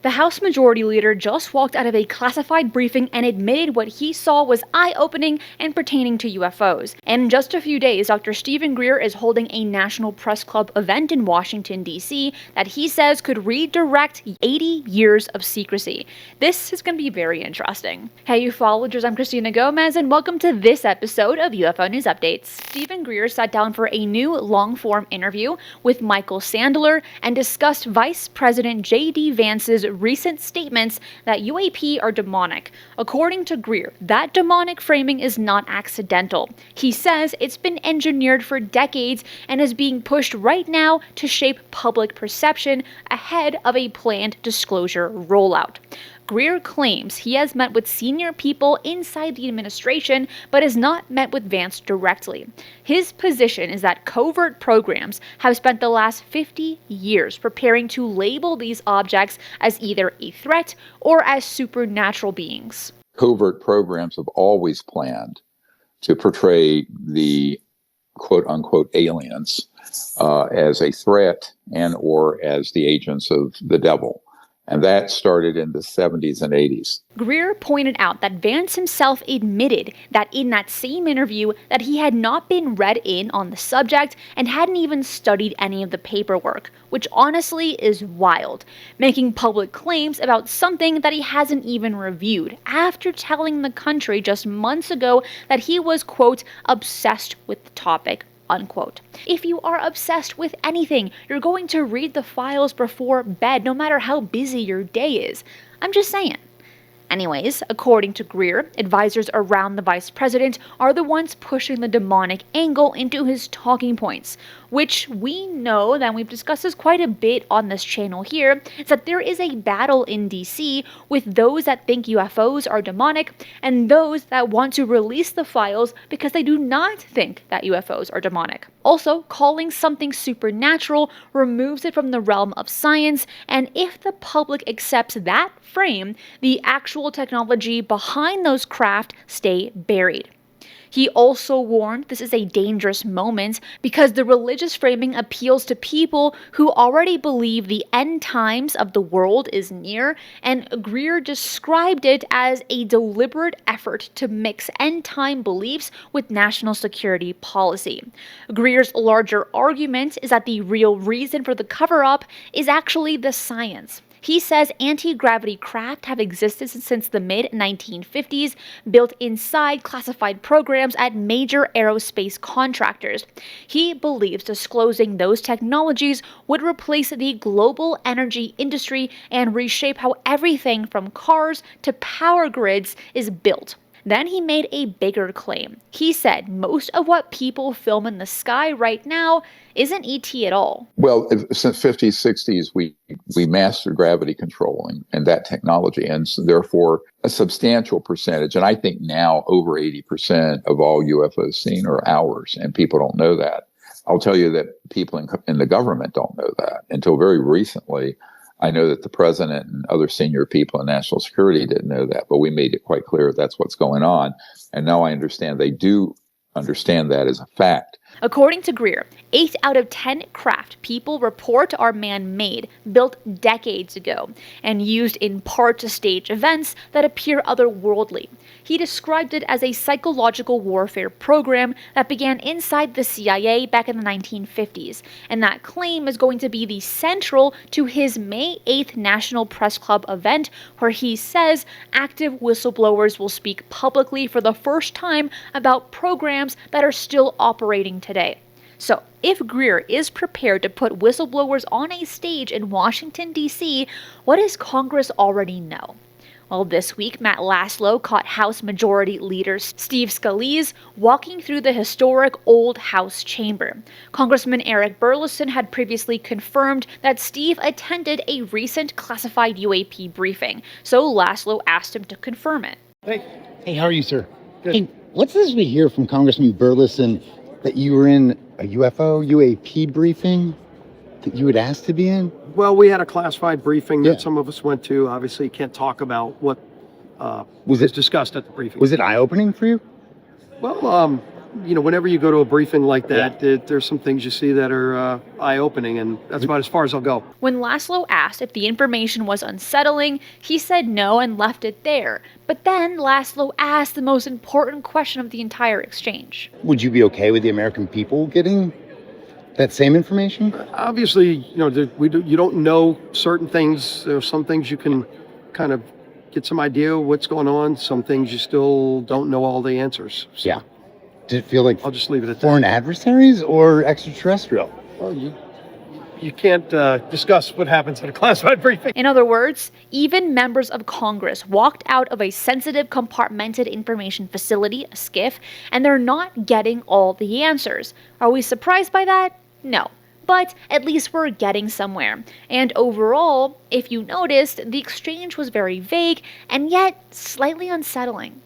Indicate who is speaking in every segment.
Speaker 1: The House Majority Leader just walked out of a classified briefing and admitted what he saw was eye-opening and pertaining to UFOs. And in just a few days, Dr. Stephen Greer is holding a National Press Club event in Washington, D.C. that he says could redirect 80 years of secrecy. This is going to be very interesting. Hey ufologers, I'm Cristina Gomez, and welcome to this episode of UFO News Updates. Stephen Greer sat down for a new long-form interview with Michael Sandler and discussed Vice President J.D. Vance's recent statements that UAP are demonic. According to Greer, that demonic framing is not accidental. He says it's been engineered for decades and is being pushed right now to shape public perception ahead of a planned disclosure rollout. Greer claims he has met with senior people inside the administration, but has not met with Vance directly. His position is that covert programs have spent the last 50 years preparing to label these objects as either a threat or as supernatural beings.
Speaker 2: Covert programs have always planned to portray the quote-unquote aliens as a threat and or as the agents of the devil. And that started in the 70s and 80s.
Speaker 1: Greer pointed out that Vance himself admitted that in that same interview that he had not been read in on the subject and hadn't even studied any of the paperwork, which honestly is wild, making public claims about something that he hasn't even reviewed, after telling the country just months ago that he was, quote, obsessed with the topic. Unquote. If you are obsessed with anything, you're going to read the files before bed, no matter how busy your day is. I'm just saying. Anyways, according to Greer, advisors around the vice president are the ones pushing the demonic angle into his talking points, which we know that we've discussed this quite a bit on this channel here, is that there is a battle in DC with those that think UFOs are demonic and those that want to release the files because they do not think that UFOs are demonic. Also, calling something supernatural removes it from the realm of science, and if the public accepts that frame, the actual technology behind those craft stay buried. He also warned this is a dangerous moment because the religious framing appeals to people who already believe the end times of the world is near, and Greer described it as a deliberate effort to mix end time beliefs with national security policy. Greer's larger argument is that the real reason for the cover-up is actually the science. He says anti-gravity craft have existed since the mid-1950s, built inside classified programs at major aerospace contractors. He believes disclosing those technologies would replace the global energy industry and reshape how everything from cars to power grids is built. Then he made a bigger claim. He said most of what people film in the sky right now isn't ET at all.
Speaker 2: Well, since 50s, 60s, we mastered gravity control and that technology. And so therefore, a substantial percentage, and I think now over 80% of all UFOs seen are ours, and people don't know that. I'll tell you that people in the government don't know that. Until very recently, I know that the president and other senior people in national security didn't know that, but we made it quite clear that's what's going on. And now I understand they do understand that as a fact.
Speaker 1: According to Greer, 8 out of 10 craft people report are man-made, built decades ago, and used in part to stage events that appear otherworldly. He described it as a psychological warfare program that began inside the CIA back in the 1950s, and that claim is going to be the central to his May 8th National Press Club event, where he says active whistleblowers will speak publicly for the first time about programs that are still operating today. So, if Greer is prepared to put whistleblowers on a stage in Washington, D.C., what does Congress already know? Well, this week, Matt Laslo caught House Majority Leader Steve Scalise walking through the historic old House chamber. Congressman Eric Burleson had previously confirmed that Steve attended a recent classified UAP briefing, so Laslo asked him to confirm it.
Speaker 3: Hey, how are you, sir?
Speaker 4: Good.
Speaker 3: Hey, what's this we hear from Congressman Burleson that you were in a UAP briefing that you had asked to be in?
Speaker 4: Well, we had a classified briefing that
Speaker 3: Yeah.
Speaker 4: some of us went to. Obviously, you can't talk about what was discussed at the briefing.
Speaker 3: Was it eye-opening for you?
Speaker 4: Well, whenever you go to a briefing like that, there's some things you see that are eye-opening, and that's about as far as I'll go.
Speaker 1: When Laszlo asked if the information was unsettling, he said no and left it there. But then Laszlo asked the most important question of the entire exchange.
Speaker 3: Would you be okay with the American people getting that same information?
Speaker 4: Obviously, you don't know certain things. There are some things you can kind of get some idea of what's going on. Some things you still don't know all the answers. So
Speaker 3: Yeah. Did it feel like
Speaker 4: I'll just leave it at that.
Speaker 3: foreign adversaries or extraterrestrial?
Speaker 4: Well, you can't discuss what happens at a classified briefing.
Speaker 1: In other words, even members of Congress walked out of a sensitive compartmented information facility, a SCIF, and they're not getting all the answers. Are we surprised by that? No. But at least we're getting somewhere. And overall, if you noticed, the exchange was very vague and yet slightly unsettling.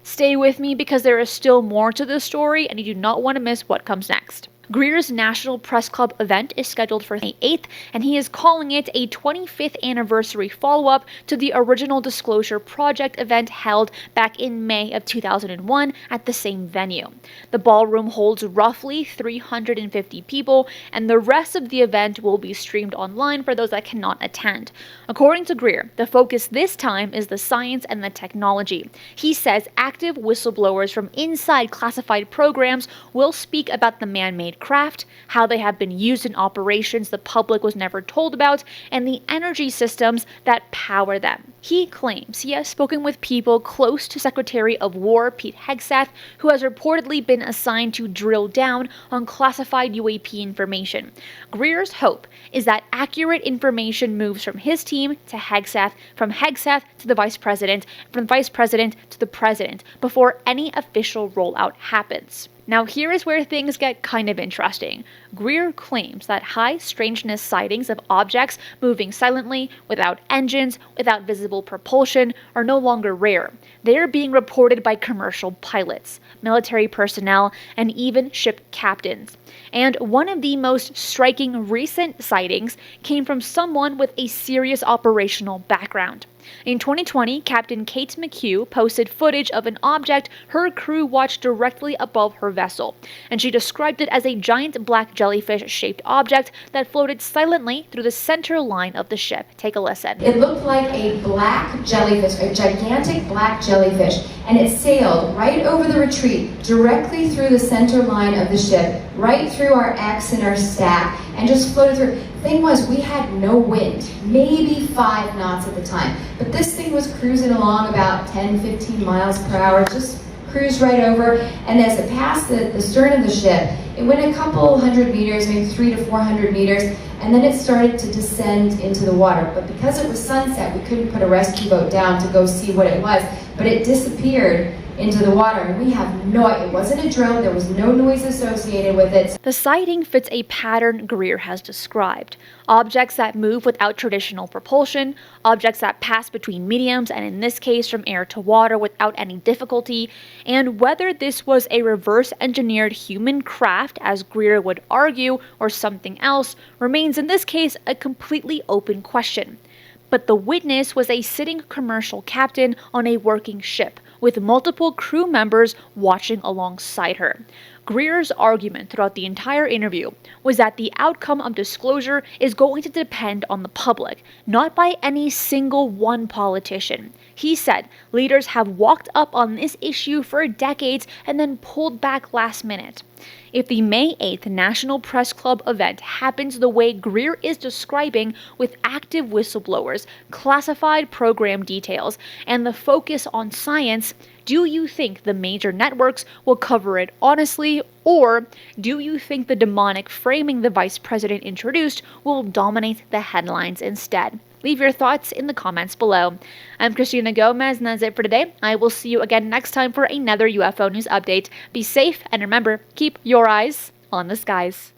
Speaker 1: Stay with me because there is still more to this story and you do not want to miss what comes next. Greer's National Press Club event is scheduled for May 8th, and he is calling it a 25th anniversary follow-up to the original Disclosure Project event held back in May of 2001 at the same venue. The ballroom holds roughly 350 people, and the rest of the event will be streamed online for those that cannot attend. According to Greer, the focus this time is the science and the technology. He says active whistleblowers from inside classified programs will speak about the man-made craft, how they have been used in operations the public was never told about, and the energy systems that power them. He claims he has spoken with people close to Secretary of War Pete Hegseth, who has reportedly been assigned to drill down on classified UAP information. Greer's hope is that accurate information moves from his team to Hegseth, from Hegseth to the Vice President, from the Vice President to the President, before any official rollout happens. Now here is where things get kind of interesting. Greer claims that high strangeness sightings of objects moving silently, without engines, without visible propulsion, are no longer rare. They are being reported by commercial pilots, military personnel, and even ship captains. And one of the most striking recent sightings came from someone with a serious operational background. In 2020, Captain Kate McHugh posted footage of an object her crew watched directly above her vessel, and she described it as a giant black jellyfish-shaped object that floated silently through the center line of the ship. Take a listen.
Speaker 5: It looked like a black jellyfish, a gigantic black jellyfish, and it sailed right over the retreat, directly through the center line of the ship, right through our X and our stack, and just floated through. Thing was, we had no wind, maybe 5 knots at the time, but this thing was cruising along about 10-15 miles per hour, just cruised right over, and as it passed the stern of the ship, it went a couple hundred meters, maybe 300 to 400 meters, and then it started to descend into the water. But because it was sunset, we couldn't put a rescue boat down to go see what it was, but it disappeared into the water, and we have no idea. It wasn't a drone, there was no noise associated with it.
Speaker 1: The sighting fits a pattern Greer has described. Objects that move without traditional propulsion, objects that pass between mediums, and in this case from air to water without any difficulty, and whether this was a reverse-engineered human craft, as Greer would argue, or something else, remains in this case a completely open question. But the witness was a sitting commercial captain on a working ship, with multiple crew members watching alongside her. Greer's argument throughout the entire interview was that the outcome of disclosure is going to depend on the public, not by any single one politician. He said leaders have walked up on this issue for decades and then pulled back last minute. If the May 8th National Press Club event happens the way Greer is describing, with active whistleblowers, classified program details, and the focus on science, do you think the major networks will cover it honestly, or do you think the demonic framing the vice president introduced will dominate the headlines instead? Leave your thoughts in the comments below. I'm Cristina Gomez, and that's it for today. I will see you again next time for another UFO news update. Be safe, and remember, keep your eyes on the skies.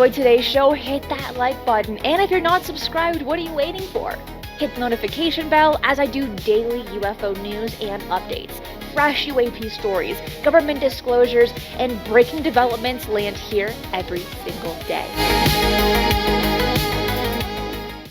Speaker 1: enjoyed today's show, hit that like button. And if you're not subscribed, what are you waiting for? Hit the notification bell as I do daily UFO news and updates. Fresh UAP stories, government disclosures, and breaking developments land here every single day.